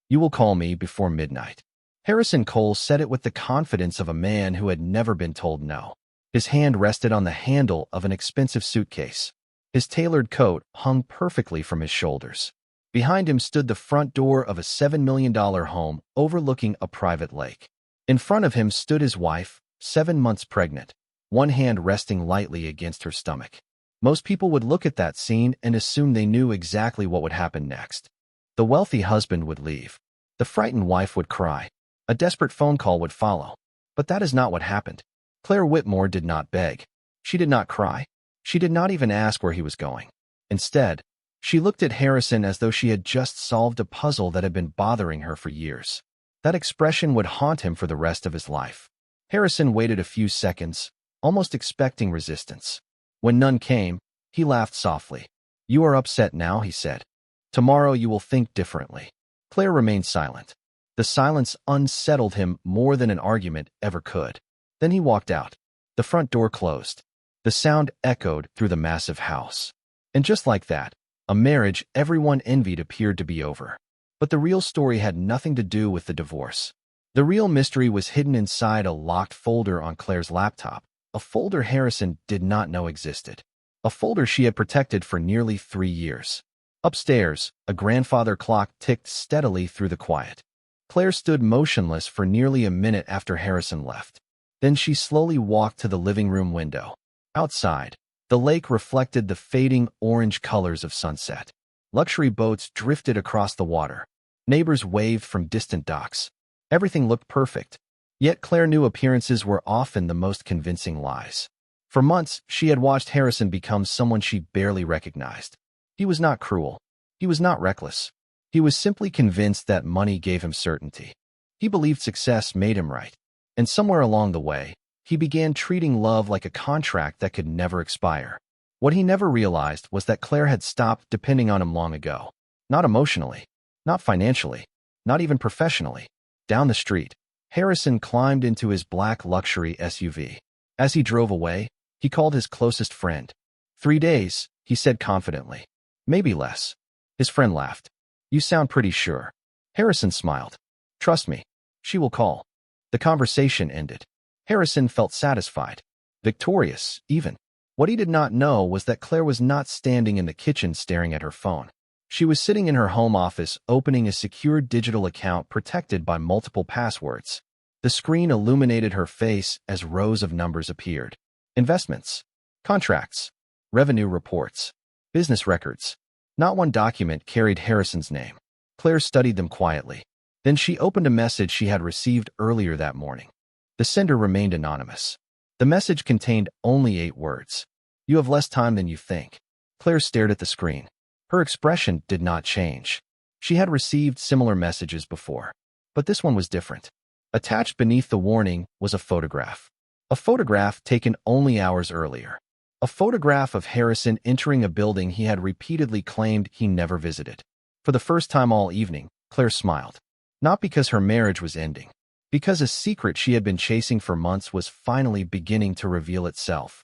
You will call me before midnight." Harrison Cole said it with the confidence of a man who had never been told no. His hand rested on the handle of an expensive suitcase. His tailored coat hung perfectly from his shoulders. Behind him stood the front door of a $7 million home overlooking a private lake. In front of him stood his wife, 7 months pregnant, one hand resting lightly against her stomach. Most people would look at that scene and assume they knew exactly what would happen next. The wealthy husband would leave. The frightened wife would cry. A desperate phone call would follow. But that is not what happened. Claire Whitmore did not beg. She did not cry. She did not even ask where he was going. Instead, she looked at Harrison as though she had just solved a puzzle that had been bothering her for years. That expression would haunt him for the rest of his life. Harrison waited a few seconds, almost expecting resistance. When none came, he laughed softly. "You are upset now," he said. "Tomorrow you will think differently." Claire remained silent. The silence unsettled him more than an argument ever could. Then he walked out. The front door closed. The sound echoed through the massive house. And just like that, a marriage everyone envied appeared to be over. But the real story had nothing to do with the divorce. The real mystery was hidden inside a locked folder on Claire's laptop, a folder Harrison did not know existed. A folder she had protected for nearly 3 years. Upstairs, a grandfather clock ticked steadily through the quiet. Claire stood motionless for nearly a minute after Harrison left. Then she slowly walked to the living room window. Outside, the lake reflected the fading orange colors of sunset. Luxury boats drifted across the water. Neighbors waved from distant docks. Everything looked perfect. Yet Claire knew appearances were often the most convincing lies. For months, she had watched Harrison become someone she barely recognized. He was not cruel. He was not reckless. He was simply convinced that money gave him certainty. He believed success made him right. And somewhere along the way, he began treating love like a contract that could never expire. What he never realized was that Claire had stopped depending on him long ago. Not emotionally, not financially, not even professionally. Down the street, Harrison climbed into his black luxury SUV. As he drove away, he called his closest friend. 3 days, he said confidently. Maybe less. His friend laughed. You sound pretty sure. Harrison smiled. Trust me, she will call. The conversation ended. Harrison felt satisfied. Victorious, even. What he did not know was that Claire was not standing in the kitchen staring at her phone. She was sitting in her home office opening a secure digital account protected by multiple passwords. The screen illuminated her face as rows of numbers appeared. Investments, contracts, revenue reports, business records. Not one document carried Harrison's name. Claire studied them quietly. Then she opened a message she had received earlier that morning. The sender remained anonymous. The message contained only 8 words. You have less time than you think. Claire stared at the screen. Her expression did not change. She had received similar messages before. But this one was different. Attached beneath the warning was a photograph. A photograph taken only hours earlier. A photograph of Harrison entering a building he had repeatedly claimed he never visited. For the first time all evening, Claire smiled. Not because her marriage was ending. Because a secret she had been chasing for months was finally beginning to reveal itself.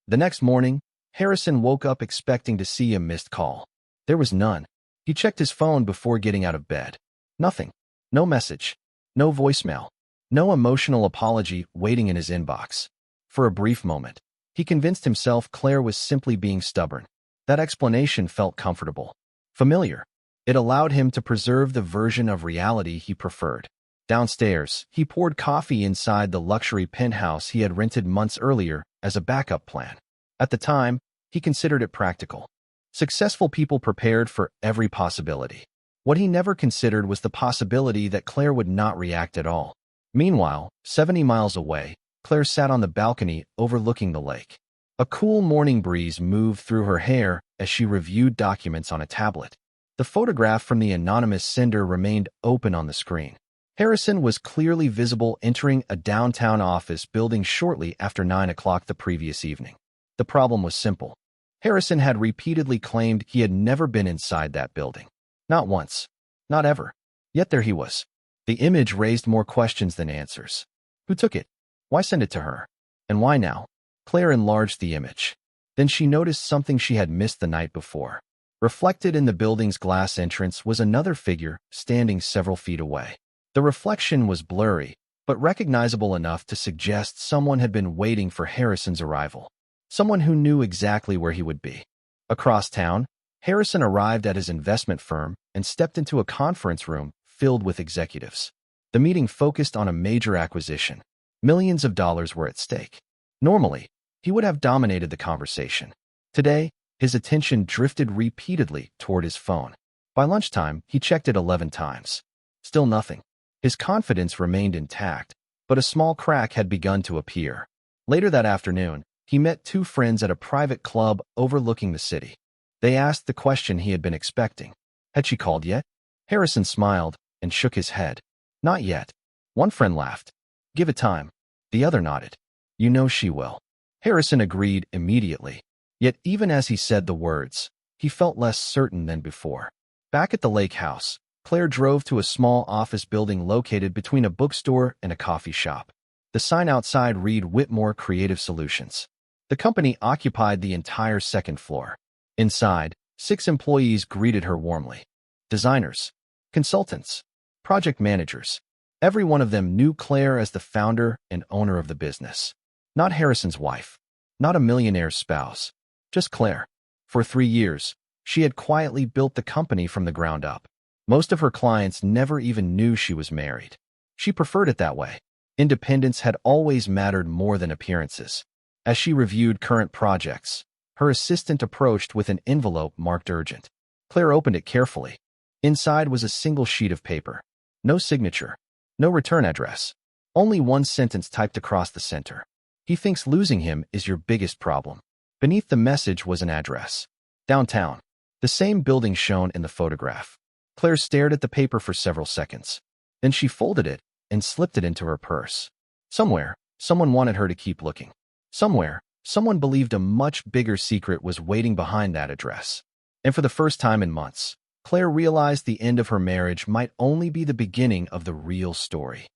The next morning, Harrison woke up expecting to see a missed call. There was none. He checked his phone before getting out of bed. Nothing. No message. No voicemail. No emotional apology waiting in his inbox. For a brief moment, he convinced himself Claire was simply being stubborn. That explanation felt comfortable. Familiar. It allowed him to preserve the version of reality he preferred. Downstairs, he poured coffee inside the luxury penthouse he had rented months earlier as a backup plan. At the time, he considered it practical. Successful people prepared for every possibility. What he never considered was the possibility that Claire would not react at all. Meanwhile, 70 miles away, Claire sat on the balcony overlooking the lake. A cool morning breeze moved through her hair as she reviewed documents on a tablet. The photograph from the anonymous sender remained open on the screen. Harrison was clearly visible entering a downtown office building shortly after 9 o'clock the previous evening. The problem was simple. Harrison had repeatedly claimed he had never been inside that building. Not once. Not ever. Yet there he was. The image raised more questions than answers. Who took it? Why send it to her? And why now? Claire enlarged the image. Then she noticed something she had missed the night before. Reflected in the building's glass entrance was another figure standing several feet away. The reflection was blurry, but recognizable enough to suggest someone had been waiting for Harrison's arrival. Someone who knew exactly where he would be. Across town, Harrison arrived at his investment firm and stepped into a conference room filled with executives. The meeting focused on a major acquisition. Millions of dollars were at stake. Normally, he would have dominated the conversation. Today, his attention drifted repeatedly toward his phone. By lunchtime, he checked it 11 times. Still nothing. His confidence remained intact, but a small crack had begun to appear. Later that afternoon, he met two friends at a private club overlooking the city. They asked the question he had been expecting. Had she called yet? Harrison smiled and shook his head. Not yet. One friend laughed. Give it time. The other nodded. You know she will. Harrison agreed immediately. Yet even as he said the words, he felt less certain than before. Back at the lake house, Claire drove to a small office building located between a bookstore and a coffee shop. The sign outside read Whitmore Creative Solutions. The company occupied the entire second floor. Inside, 6 employees greeted her warmly. Designers, consultants, project managers. Every one of them knew Claire as the founder and owner of the business. Not Harrison's wife, not a millionaire's spouse, just Claire. For 3 years, she had quietly built the company from the ground up. Most of her clients never even knew she was married. She preferred it that way. Independence had always mattered more than appearances. As she reviewed current projects, her assistant approached with an envelope marked urgent. Claire opened it carefully. Inside was a single sheet of paper. No signature. No return address. Only one sentence typed across the center. He thinks losing him is your biggest problem. Beneath the message was an address. Downtown. The same building shown in the photograph. Claire stared at the paper for several seconds. Then she folded it and slipped it into her purse. Somewhere, someone wanted her to keep looking. Somewhere, someone believed a much bigger secret was waiting behind that address. And for the first time in months, Claire realized the end of her marriage might only be the beginning of the real story.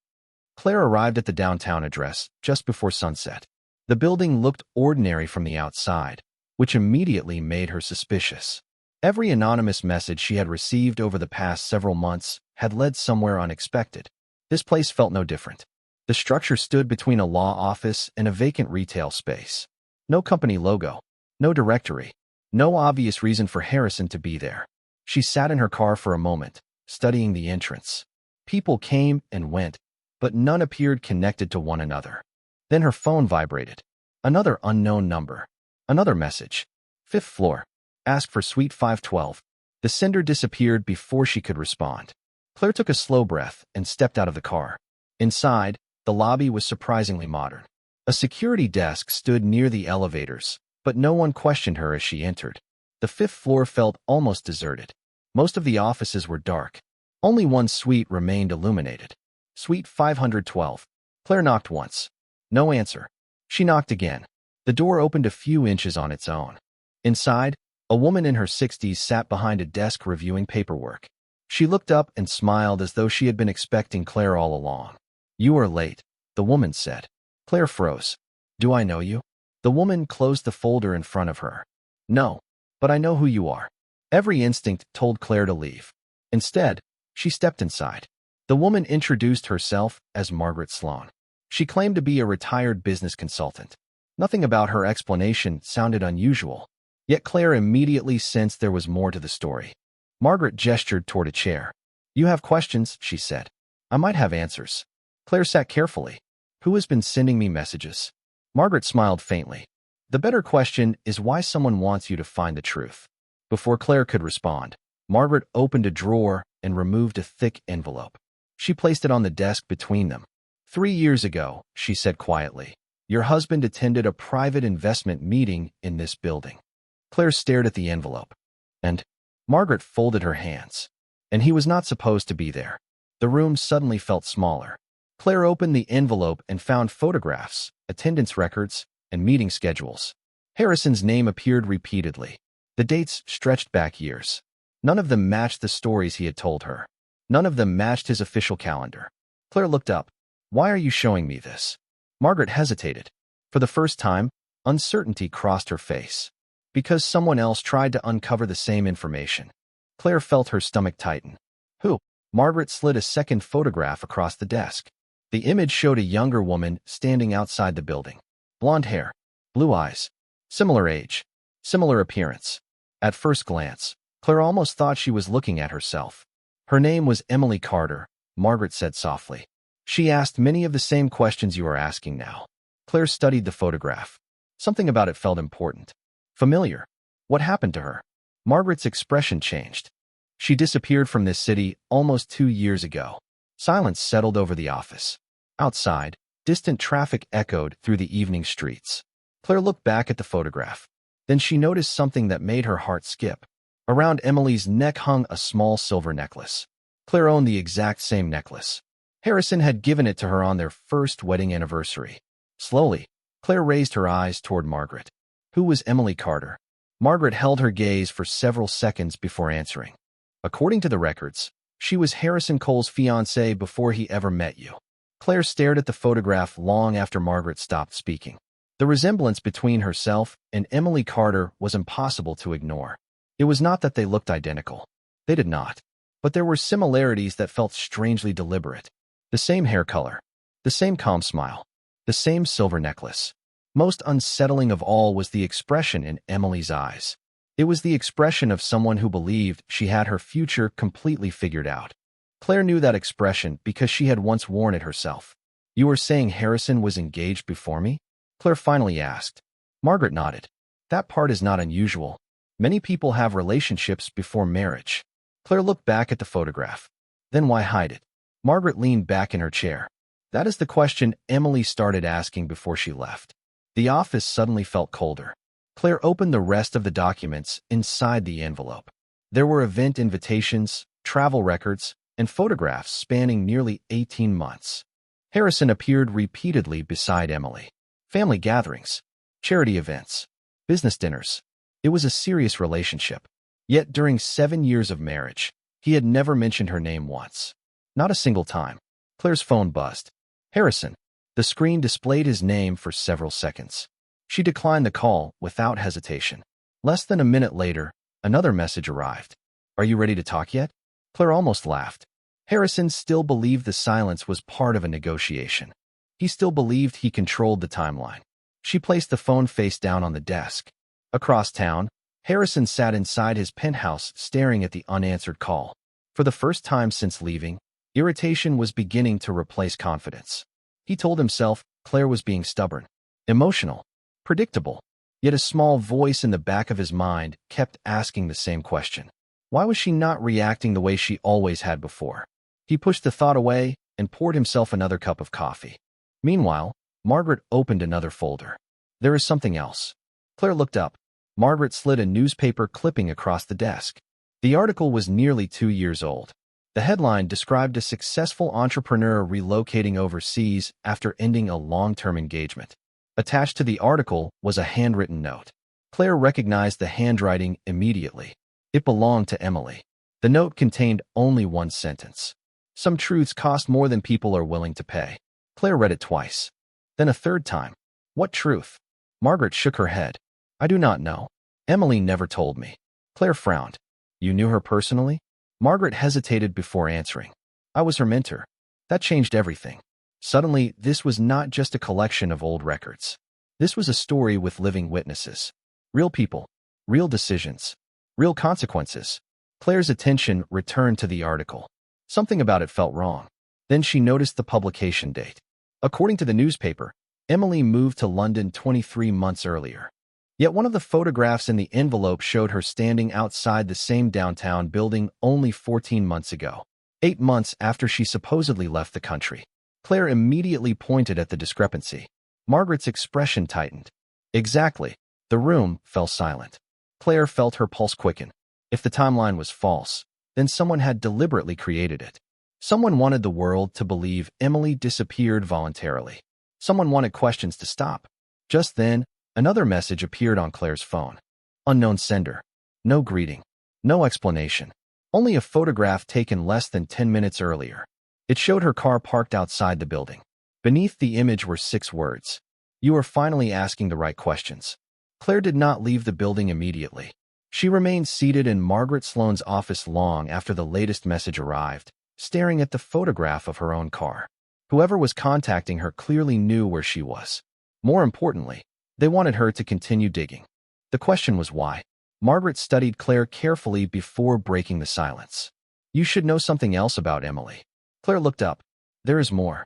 Claire arrived at the downtown address just before sunset. The building looked ordinary from the outside, which immediately made her suspicious. Every anonymous message she had received over the past several months had led somewhere unexpected. This place felt no different. The structure stood between a law office and a vacant retail space. No company logo, no directory, no obvious reason for Harrison to be there. She sat in her car for a moment, studying the entrance. People came and went, but none appeared connected to one another. Then her phone vibrated. Another unknown number. Another message. 5th floor. Ask for suite 512. The sender disappeared before she could respond. Claire took a slow breath and stepped out of the car. Inside, the lobby was surprisingly modern. A security desk stood near the elevators, but no one questioned her as she entered. The 5th floor felt almost deserted. Most of the offices were dark. Only one suite remained illuminated. Suite 512. Claire knocked once. No answer. She knocked again. The door opened a few inches on its own. Inside, a woman in her 60s sat behind a desk reviewing paperwork. She looked up and smiled as though she had been expecting Claire all along. You are late, the woman said. Claire froze. Do I know you? The woman closed the folder in front of her. No, but I know who you are. Every instinct told Claire to leave. Instead, she stepped inside. The woman introduced herself as Margaret Sloan. She claimed to be a retired business consultant. Nothing about her explanation sounded unusual, yet Claire immediately sensed there was more to the story. Margaret gestured toward a chair. You have questions, she said. I might have answers. Claire sat carefully. Who has been sending me messages? Margaret smiled faintly. The better question is why someone wants you to find the truth. Before Claire could respond, Margaret opened a drawer and removed a thick envelope. She placed it on the desk between them. 3 years ago, she said quietly, your husband attended a private investment meeting in this building. Claire stared at the envelope. And Margaret folded her hands. And he was not supposed to be there. The room suddenly felt smaller. Claire opened the envelope and found photographs, attendance records, and meeting schedules. Harrison's name appeared repeatedly. The dates stretched back years. None of them matched the stories he had told her. None of them matched his official calendar. Claire looked up. Why are you showing me this? Margaret hesitated. For the first time, uncertainty crossed her face. Because someone else tried to uncover the same information. Claire felt her stomach tighten. Who? Margaret slid a second photograph across the desk. The image showed a younger woman standing outside the building. Blonde hair, blue eyes, similar age, similar appearance. At first glance, Claire almost thought she was looking at herself. Her name was Emily Carter, Margaret said softly. She asked many of the same questions you are asking now. Claire studied the photograph. Something about it felt important. Familiar. What happened to her? Margaret's expression changed. She disappeared from this city almost 2 years ago. Silence settled over the office. Outside, distant traffic echoed through the evening streets. Claire looked back at the photograph. Then she noticed something that made her heart skip. Around Emily's neck hung a small silver necklace. Claire owned the exact same necklace. Harrison had given it to her on their first wedding anniversary. Slowly, Claire raised her eyes toward Margaret. Who was Emily Carter? Margaret held her gaze for several seconds before answering. According to the records, she was Harrison Cole's fiancée before he ever met you. Claire stared at the photograph long after Margaret stopped speaking. The resemblance between herself and Emily Carter was impossible to ignore. It was not that they looked identical. They did not. But there were similarities that felt strangely deliberate. The same hair color. The same calm smile. The same silver necklace. Most unsettling of all was the expression in Emily's eyes. It was the expression of someone who believed she had her future completely figured out. Claire knew that expression because she had once worn it herself. You were saying Harrison was engaged before me? Claire finally asked. Margaret nodded. That part is not unusual. Many people have relationships before marriage. Claire looked back at the photograph. Then why hide it? Margaret leaned back in her chair. That is the question Emily started asking before she left. The office suddenly felt colder. Claire opened the rest of the documents inside the envelope. There were event invitations, travel records, and photographs spanning nearly 18 months. Harrison appeared repeatedly beside Emily. Family gatherings, charity events, business dinners. It was a serious relationship. Yet during 7 years of marriage, he had never mentioned her name once. Not a single time. Claire's phone buzzed. Harrison. The screen displayed his name for several seconds. She declined the call without hesitation. Less than a minute later, another message arrived. Are you ready to talk yet? Claire almost laughed. Harrison still believed the silence was part of a negotiation. He still believed he controlled the timeline. She placed the phone face down on the desk. Across town, Harrison sat inside his penthouse staring at the unanswered call. For the first time since leaving, irritation was beginning to replace confidence. He told himself Claire was being stubborn, emotional, predictable. Yet a small voice in the back of his mind kept asking the same question. Why was she not reacting the way she always had before? He pushed the thought away and poured himself another cup of coffee. Meanwhile, Margaret opened another folder. There is something else. Claire looked up. Margaret slid a newspaper clipping across the desk. The article was nearly 2 years old. The headline described a successful entrepreneur relocating overseas after ending a long-term engagement. Attached to the article was a handwritten note. Claire recognized the handwriting immediately. It belonged to Emily. The note contained only one sentence. Some truths cost more than people are willing to pay. Claire read it twice. Then a third time. What truth? Margaret shook her head. I do not know. Emily never told me. Claire frowned. You knew her personally? Margaret hesitated before answering. I was her mentor. That changed everything. Suddenly, this was not just a collection of old records. This was a story with living witnesses. Real people, real decisions, real consequences. Claire's attention returned to the article. Something about it felt wrong. Then she noticed the publication date. According to the newspaper, Emily moved to London 23 months earlier. Yet one of the photographs in the envelope showed her standing outside the same downtown building only 14 months ago, 8 months after she supposedly left the country. Claire immediately pointed at the discrepancy. Margaret's expression tightened. Exactly. The room fell silent. Claire felt her pulse quicken. If the timeline was false, then someone had deliberately created it. Someone wanted the world to believe Emily disappeared voluntarily. Someone wanted questions to stop. Just then, another message appeared on Claire's phone. Unknown sender. No greeting. No explanation. Only a photograph taken less than 10 minutes earlier. It showed her car parked outside the building. Beneath the image were 6 words. You are finally asking the right questions. Claire did not leave the building immediately. She remained seated in Margaret Sloane's office long after the latest message arrived, staring at the photograph of her own car. Whoever was contacting her clearly knew where she was. More importantly, they wanted her to continue digging. The question was why. Margaret studied Claire carefully before breaking the silence. You should know something else about Emily. Claire looked up. There is more.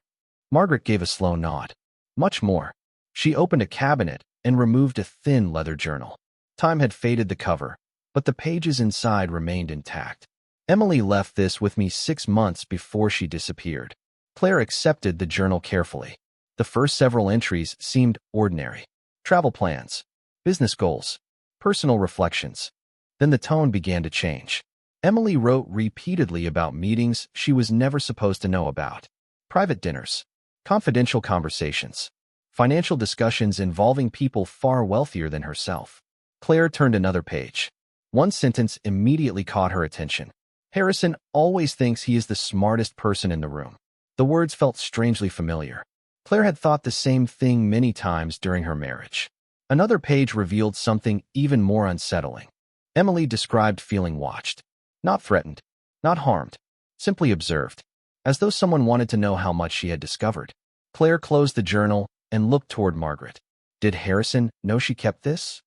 Margaret gave a slow nod. Much more. She opened a cabinet and removed a thin leather journal. Time had faded the cover, but the pages inside remained intact. Emily left this with me 6 months before she disappeared. Claire accepted the journal carefully. The first several entries seemed ordinary. Travel plans, business goals, personal reflections. Then the tone began to change. Emily wrote repeatedly about meetings she was never supposed to know about. Private dinners, confidential conversations, financial discussions involving people far wealthier than herself. Claire turned another page. One sentence immediately caught her attention. Harrison always thinks he is the smartest person in the room. The words felt strangely familiar. Claire had thought the same thing many times during her marriage. Another page revealed something even more unsettling. Emily described feeling watched. Not threatened, not harmed, simply observed, as though someone wanted to know how much she had discovered. Claire closed the journal and looked toward Margaret. Did Harrison know she kept this?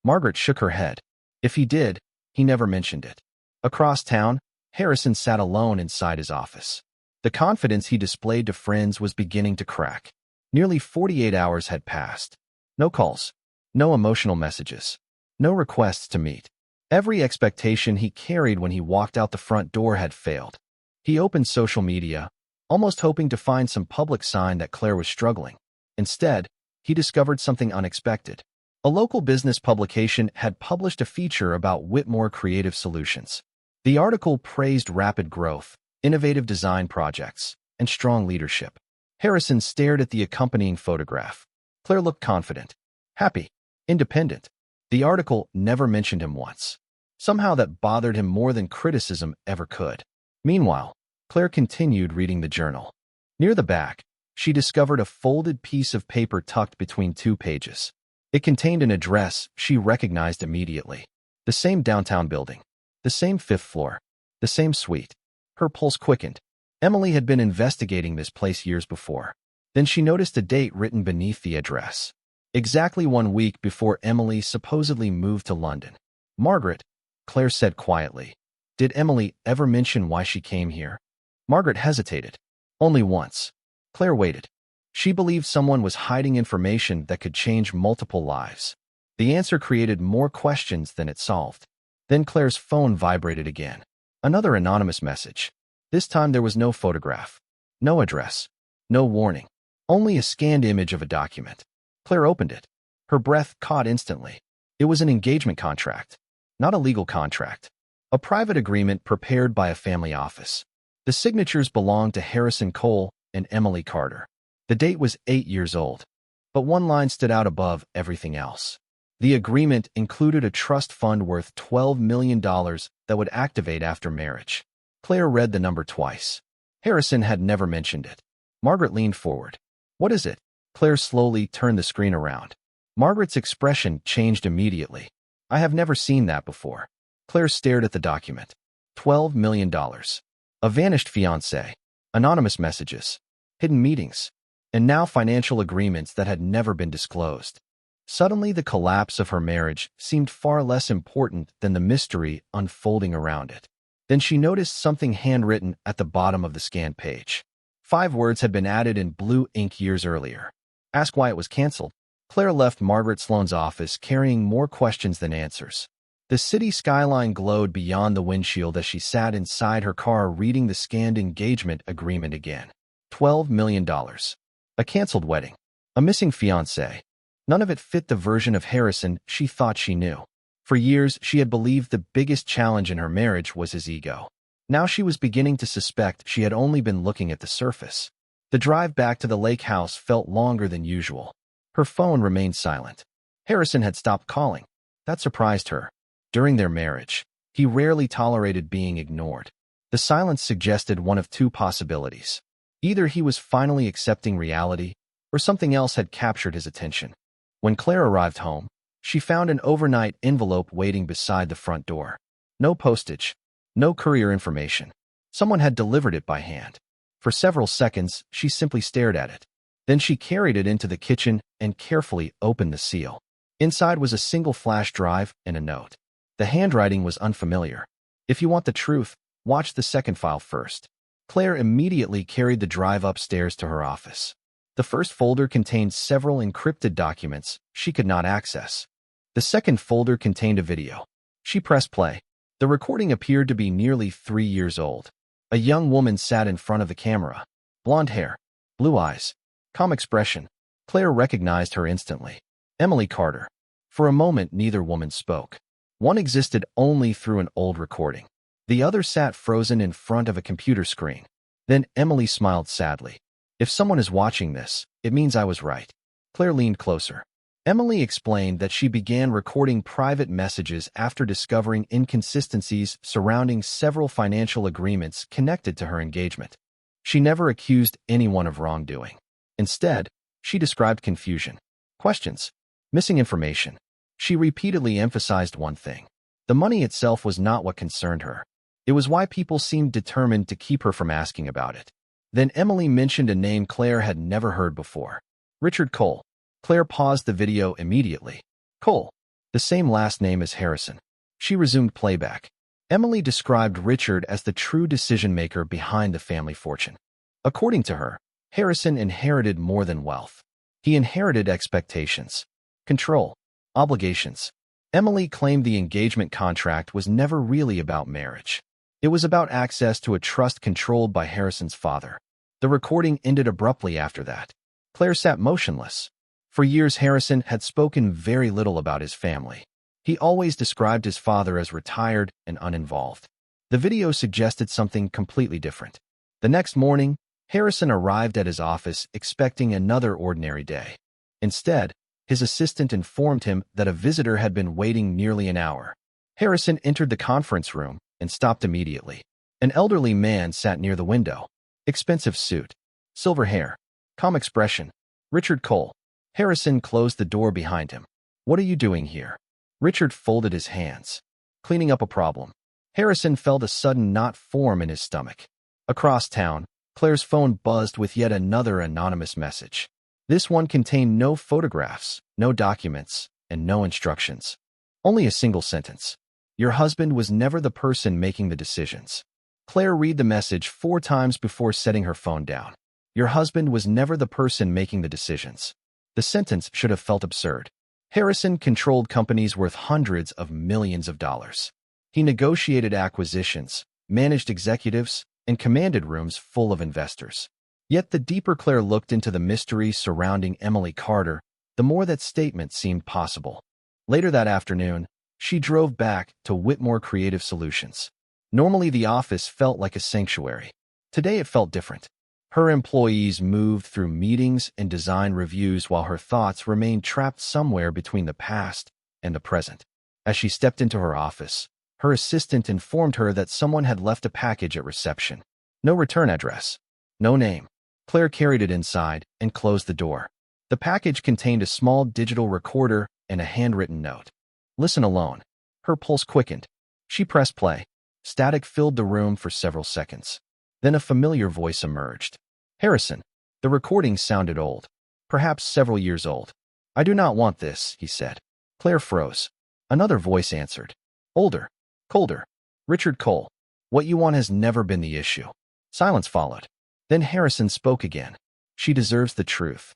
Margaret shook her head. If he did, he never mentioned it. Across town, Harrison sat alone inside his office. The confidence he displayed to friends was beginning to crack. Nearly 48 hours had passed. No calls, no emotional messages, no requests to meet. Every expectation he carried when he walked out the front door had failed. He opened social media, almost hoping to find some public sign that Claire was struggling. Instead, he discovered something unexpected. A local business publication had published a feature about Whitmore Creative Solutions. The article praised rapid growth, innovative design projects, and strong leadership. Harrison stared at the accompanying photograph. Claire looked confident, happy, independent. The article never mentioned him once. Somehow that bothered him more than criticism ever could. Meanwhile, Claire continued reading the journal. Near the back, she discovered a folded piece of paper tucked between 2 pages. It contained an address she recognized immediately. The same downtown building, the same 5th floor, the same suite. Her pulse quickened. Emily had been investigating this place years before. Then she noticed a date written beneath the address. Exactly 1 week before Emily supposedly moved to London. Margaret, Claire said quietly. Did Emily ever mention why she came here? Margaret hesitated. Only once. Claire waited. She believed someone was hiding information that could change multiple lives. The answer created more questions than it solved. Then Claire's phone vibrated again. Another anonymous message. This time there was no photograph, no address, no warning, only a scanned image of a document. Claire opened it. Her breath caught instantly. It was an engagement contract, not a legal contract. A private agreement prepared by a family office. The signatures belonged to Harrison Cole and Emily Carter. The date was 8 years old, but one line stood out above everything else. The agreement included a trust fund worth $12 million that would activate after marriage. Claire read the number twice. Harrison had never mentioned it. Margaret leaned forward. What is it? Claire slowly turned the screen around. Margaret's expression changed immediately. I have never seen that before. Claire stared at the document. $12 million. A vanished fiancé. Anonymous messages. Hidden meetings. And now financial agreements that had never been disclosed. Suddenly, the collapse of her marriage seemed far less important than the mystery unfolding around it. Then she noticed something handwritten at the bottom of the scanned page. 5 words had been added in blue ink years earlier. Ask why it was canceled. Claire left Margaret Sloane's office carrying more questions than answers. The city skyline glowed beyond the windshield as she sat inside her car reading the scanned engagement agreement again. $12 million. A canceled wedding. A missing fiancé. None of it fit the version of Harrison she thought she knew. For years, she had believed the biggest challenge in her marriage was his ego. Now she was beginning to suspect she had only been looking at the surface. The drive back to the lake house felt longer than usual. Her phone remained silent. Harrison had stopped calling. That surprised her. During their marriage, he rarely tolerated being ignored. The silence suggested one of 2 possibilities. Either he was finally accepting reality, or something else had captured his attention. When Claire arrived home, She found an overnight envelope waiting beside the front door. No postage. No courier information. Someone had delivered it by hand. For several seconds, she simply stared at it. Then she carried it into the kitchen and carefully opened the seal. Inside was a single flash drive and a note. The handwriting was unfamiliar. If you want the truth, watch the second file first. Claire immediately carried the drive upstairs to her office. The first folder contained several encrypted documents she could not access. The second folder contained a video. She pressed play. The recording appeared to be nearly 3 years old. A young woman sat in front of the camera. Blonde hair, blue eyes, calm expression. Claire recognized her instantly. Emily Carter. For a moment, neither woman spoke. One existed only through an old recording. The other sat frozen in front of a computer screen. Then Emily smiled sadly. If someone is watching this, it means I was right. Claire leaned closer. Emily explained that she began recording private messages after discovering inconsistencies surrounding several financial agreements connected to her engagement. She never accused anyone of wrongdoing. Instead, she described confusion, questions, missing information. She repeatedly emphasized one thing. The money itself was not what concerned her. It was why people seemed determined to keep her from asking about it. Then Emily mentioned a name Claire had never heard before. Richard Cole. Claire paused the video immediately. Cole. The same last name as Harrison. She resumed playback. Emily described Richard as the true decision-maker behind the family fortune. According to her, Harrison inherited more than wealth. He inherited expectations, control, obligations. Emily claimed the engagement contract was never really about marriage. It was about access to a trust controlled by Harrison's father. The recording ended abruptly after that. Claire sat motionless. For years, Harrison had spoken very little about his family. He always described his father as retired and uninvolved. The video suggested something completely different. The next morning, Harrison arrived at his office expecting another ordinary day. Instead, his assistant informed him that a visitor had been waiting nearly an hour. Harrison entered the conference room and stopped immediately. An elderly man sat near the window. Expensive suit, silver hair, calm expression. Richard Cole. Harrison closed the door behind him. What are you doing here? Richard folded his hands. Cleaning up a problem. Harrison felt a sudden knot form in his stomach. Across town, Claire's phone buzzed with yet another anonymous message. This one contained no photographs, no documents, and no instructions. Only a single sentence. Your husband was never the person making the decisions. Claire read the message 4 times before setting her phone down. Your husband was never the person making the decisions. The sentence should have felt absurd. Harrison controlled companies worth hundreds of millions of dollars. He negotiated acquisitions, managed executives, and commanded rooms full of investors. Yet the deeper Claire looked into the mystery surrounding Emily Carter, the more that statement seemed possible. Later that afternoon, she drove back to Whitmore Creative Solutions. Normally, the office felt like a sanctuary. Today, it felt different. Her employees moved through meetings and design reviews while her thoughts remained trapped somewhere between the past and the present. As she stepped into her office, her assistant informed her that someone had left a package at reception. No return address. No name. Claire carried it inside and closed the door. The package contained a small digital recorder and a handwritten note. Listen alone. Her pulse quickened. She pressed play. Static filled the room for several seconds. Then a familiar voice emerged. Harrison. The recording sounded old. Perhaps several years old. I do not want this, he said. Claire froze. Another voice answered. Older. Colder. Richard Cole. What you want has never been the issue. Silence followed. Then Harrison spoke again. She deserves the truth.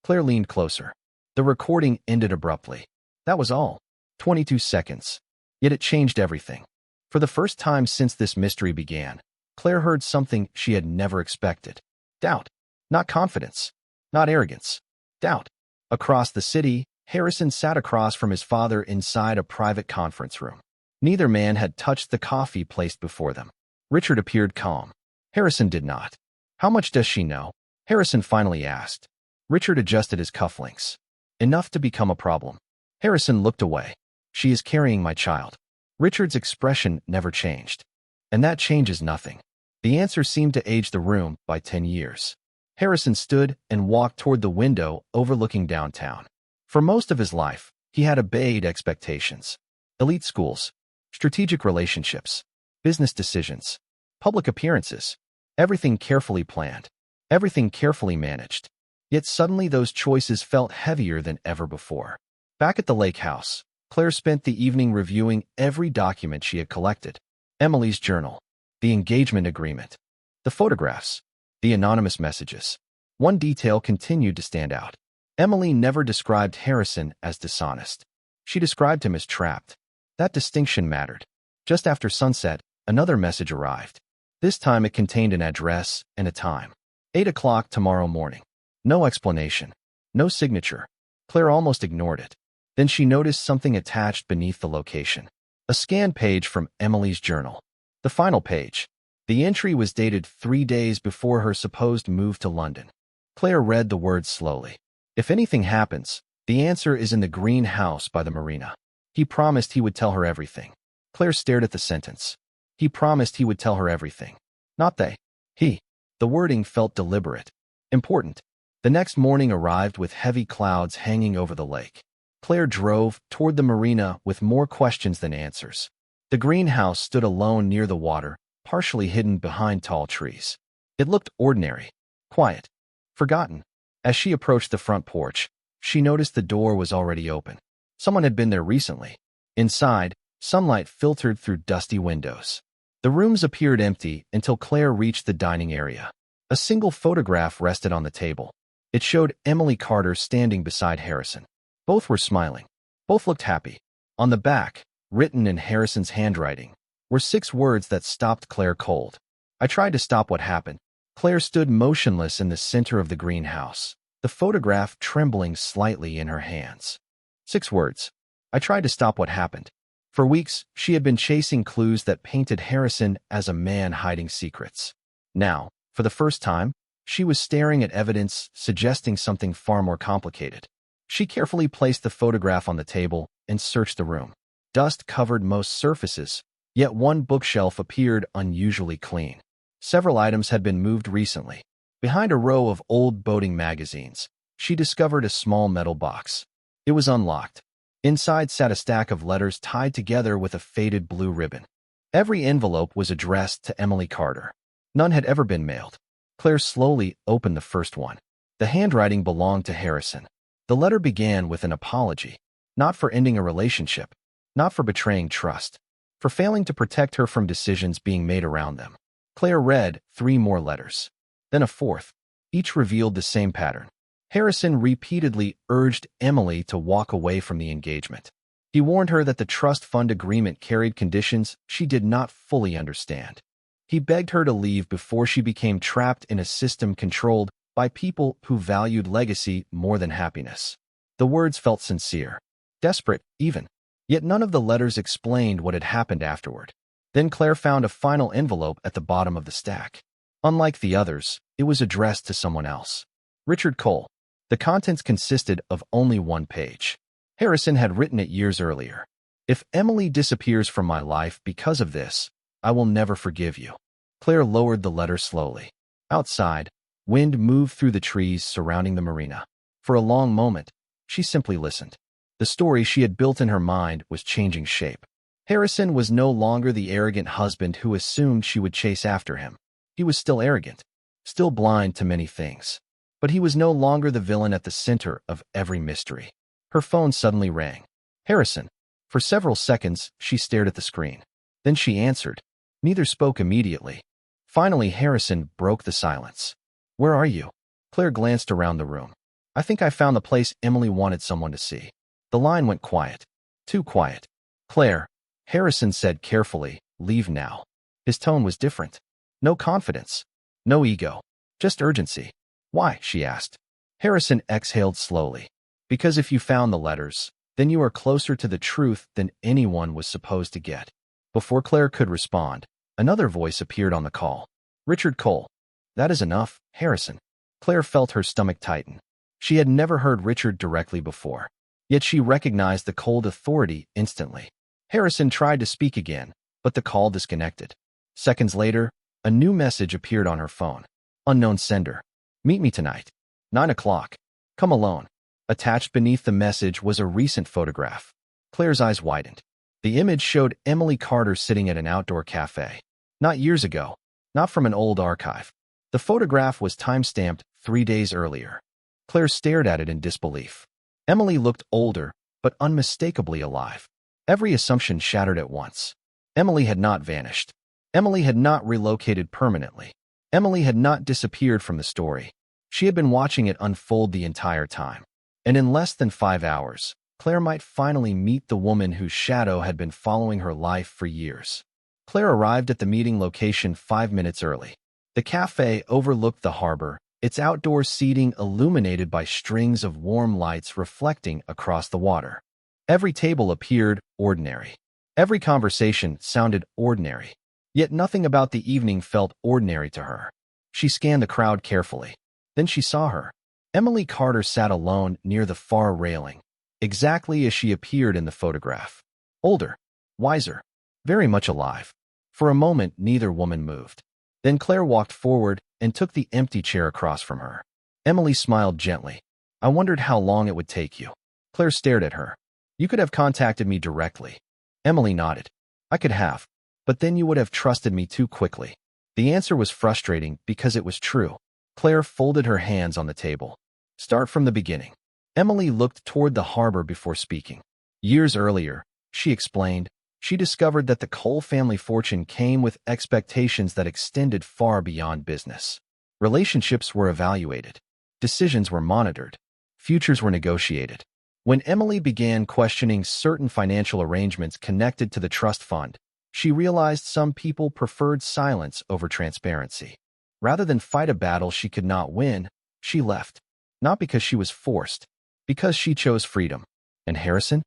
Claire leaned closer. The recording ended abruptly. That was all. 22 seconds. Yet it changed everything. For the first time since this mystery began, Claire heard something she had never expected. Doubt. Not confidence. Not arrogance. Doubt. Across the city, Harrison sat across from his father inside a private conference room. Neither man had touched the coffee placed before them. Richard appeared calm. Harrison did not. How much does she know? Harrison finally asked. Richard adjusted his cufflinks. Enough to become a problem. Harrison looked away. She is carrying my child. Richard's expression never changed. And that changes nothing. The answer seemed to age the room by 10 years. Harrison stood and walked toward the window overlooking downtown. For most of his life, He had obeyed expectations. Elite schools, strategic relationships, business decisions, public appearances, everything carefully planned, everything carefully managed. Yet suddenly those choices felt heavier than ever before. Back at the lake house, Claire spent the evening reviewing every document she had collected. Emily's journal, the engagement agreement, the photographs, the anonymous messages. One detail continued to stand out. Emily never described Harrison as dishonest. She described him as trapped. That distinction mattered. Just after sunset, another message arrived. This time it contained an address and a time. 8 o'clock tomorrow morning. No explanation. No signature. Claire almost ignored it. Then she noticed something attached beneath the location. A scanned page from Emily's journal. The final page. The entry was dated 3 days before her supposed move to London. Claire read the words slowly. If anything happens, the answer is in the green house by the marina. He promised he would tell her everything. Claire stared at the sentence. He promised he would tell her everything. Not they. He. The wording felt deliberate. Important. The next morning arrived with heavy clouds hanging over the lake. Claire drove toward the marina with more questions than answers. The greenhouse stood alone near the water, partially hidden behind tall trees. It looked ordinary, quiet, forgotten. As she approached the front porch, she noticed the door was already open. Someone had been there recently. Inside, sunlight filtered through dusty windows. The rooms appeared empty until Claire reached the dining area. A single photograph rested on the table. It showed Emily Carter standing beside Harrison. Both were smiling. Both looked happy. On the back, written in Harrison's handwriting, were 6 words that stopped Claire cold. I tried to stop what happened. Claire stood motionless in the center of the greenhouse, the photograph trembling slightly in her hands. 6 words. I tried to stop what happened. For weeks, she had been chasing clues that painted Harrison as a man hiding secrets. Now, for the first time, she was staring at evidence suggesting something far more complicated. She carefully placed the photograph on the table and searched the room. Dust covered most surfaces, yet one bookshelf appeared unusually clean. Several items had been moved recently. Behind a row of old boating magazines, she discovered a small metal box. It was unlocked. Inside sat a stack of letters tied together with a faded blue ribbon. Every envelope was addressed to Emily Carter. None had ever been mailed. Claire slowly opened the first one. The handwriting belonged to Harrison. The letter began with an apology, not for ending a relationship, not for betraying trust, for failing to protect her from decisions being made around them. Claire read 3 more letters, then a 4th. Each revealed the same pattern. Harrison repeatedly urged Emily to walk away from the engagement. He warned her that the trust fund agreement carried conditions she did not fully understand. He begged her to leave before she became trapped in a system controlled by people who valued legacy more than happiness. The words felt sincere, desperate even, yet none of the letters explained what had happened afterward. Then Claire found a final envelope at the bottom of the stack. Unlike the others, it was addressed to someone else. Richard Cole. The contents consisted of only 1 page. Harrison had written it years earlier. If Emily disappears from my life because of this, I will never forgive you. Claire lowered the letter slowly. Outside, wind moved through the trees surrounding the marina. For a long moment, she simply listened. The story she had built in her mind was changing shape. Harrison was no longer the arrogant husband who assumed she would chase after him. He was still arrogant, still blind to many things. But he was no longer the villain at the center of every mystery. Her phone suddenly rang. Harrison. For several seconds, she stared at the screen. Then she answered. Neither spoke immediately. Finally, Harrison broke the silence. Where are you? Claire glanced around the room. I think I found the place Emily wanted someone to see. The line went quiet. Too quiet. Claire, Harrison said carefully, leave now. His tone was different. No confidence. No ego. Just urgency. Why? She asked. Harrison exhaled slowly. Because if you found the letters, then you are closer to the truth than anyone was supposed to get. Before Claire could respond, another voice appeared on the call. Richard Cole. That is enough, Harrison. Claire felt her stomach tighten. She had never heard Richard directly before, yet she recognized the cold authority instantly. Harrison tried to speak again, but the call disconnected. Seconds later, a new message appeared on her phone. Unknown sender. Meet me tonight. 9 o'clock. Come alone. Attached beneath the message was a recent photograph. Claire's eyes widened. The image showed Emily Carter sitting at an outdoor cafe. Not years ago, not from an old archive. The photograph was time-stamped 3 days earlier. Claire stared at it in disbelief. Emily looked older, but unmistakably alive. Every assumption shattered at once. Emily had not vanished. Emily had not relocated permanently. Emily had not disappeared from the story. She had been watching it unfold the entire time. And in less than 5 hours, Claire might finally meet the woman whose shadow had been following her life for years. Claire arrived at the meeting location 5 minutes early. The cafe overlooked the harbor, its outdoor seating illuminated by strings of warm lights reflecting across the water. Every table appeared ordinary. Every conversation sounded ordinary. Yet nothing about the evening felt ordinary to her. She scanned the crowd carefully. Then she saw her. Emily Carter sat alone near the far railing, exactly as she appeared in the photograph. Older, wiser, very much alive. For a moment, neither woman moved. Then Claire walked forward and took the empty chair across from her. Emily smiled gently. I wondered how long it would take you. Claire stared at her. You could have contacted me directly. Emily nodded. I could have, but then you would have trusted me too quickly. The answer was frustrating because it was true. Claire folded her hands on the table. Start from the beginning. Emily looked toward the harbor before speaking. Years earlier, she explained, she discovered that the Cole family fortune came with expectations that extended far beyond business. Relationships were evaluated. Decisions were monitored. Futures were negotiated. When Emily began questioning certain financial arrangements connected to the trust fund, she realized some people preferred silence over transparency. Rather than fight a battle she could not win, she left. Not because she was forced, because she chose freedom. And Harrison?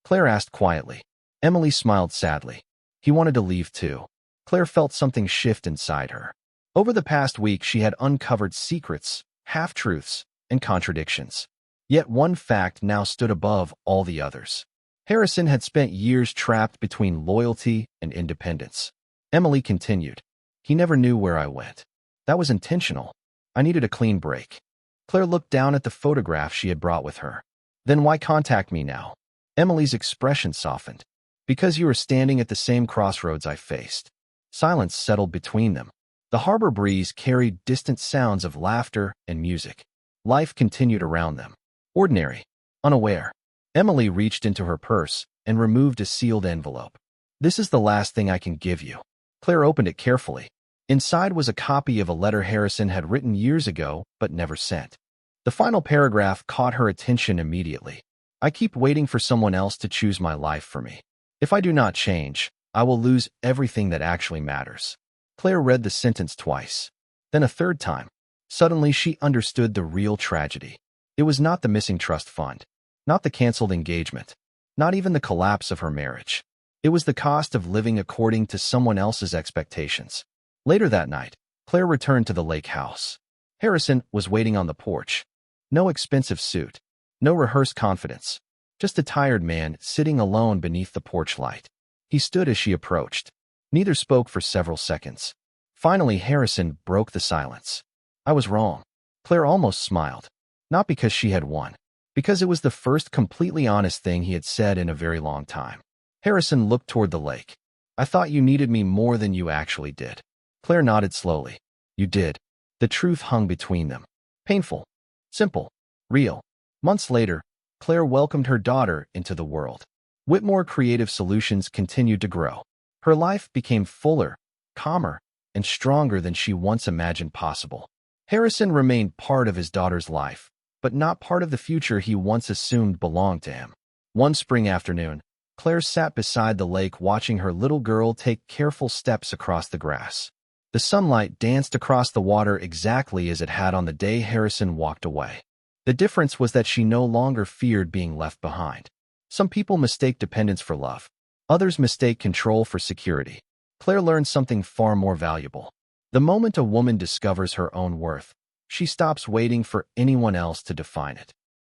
Claire asked quietly. Emily smiled sadly. He wanted to leave too. Claire felt something shift inside her. Over the past week, she had uncovered secrets, half-truths, and contradictions. Yet one fact now stood above all the others. Harrison had spent years trapped between loyalty and independence. Emily continued. He never knew where I went. That was intentional. I needed a clean break. Claire looked down at the photograph she had brought with her. Then why contact me now? Emily's expression softened. Because you were standing at the same crossroads I faced. Silence settled between them. The harbor breeze carried distant sounds of laughter and music. Life continued around them. Ordinary. Unaware. Emily reached into her purse and removed a sealed envelope. This is the last thing I can give you. Claire opened it carefully. Inside was a copy of a letter Harrison had written years ago but never sent. The final paragraph caught her attention immediately. I keep waiting for someone else to choose my life for me. If I do not change, I will lose everything that actually matters. Claire read the sentence twice, then a third time. Suddenly she understood the real tragedy. It was not the missing trust fund, not the canceled engagement, not even the collapse of her marriage. It was the cost of living according to someone else's expectations. Later that night, Claire returned to the lake house. Harrison was waiting on the porch. No expensive suit, no rehearsed confidence. Just a tired man sitting alone beneath the porch light. He stood as she approached. Neither spoke for several seconds. Finally, Harrison broke the silence. I was wrong. Claire almost smiled. Not because she had won. Because it was the first completely honest thing he had said in a very long time. Harrison looked toward the lake. I thought you needed me more than you actually did. Claire nodded slowly. You did. The truth hung between them. Painful. Simple. Real. Months later, Claire welcomed her daughter into the world. Whitmore Creative Solutions continued to grow. Her life became fuller, calmer, and stronger than she once imagined possible. Harrison remained part of his daughter's life, but not part of the future he once assumed belonged to him. One spring afternoon, Claire sat beside the lake watching her little girl take careful steps across the grass. The sunlight danced across the water exactly as it had on the day Harrison walked away. The difference was that she no longer feared being left behind. Some people mistake dependence for love. Others mistake control for security. Claire learned something far more valuable. The moment a woman discovers her own worth, she stops waiting for anyone else to define it.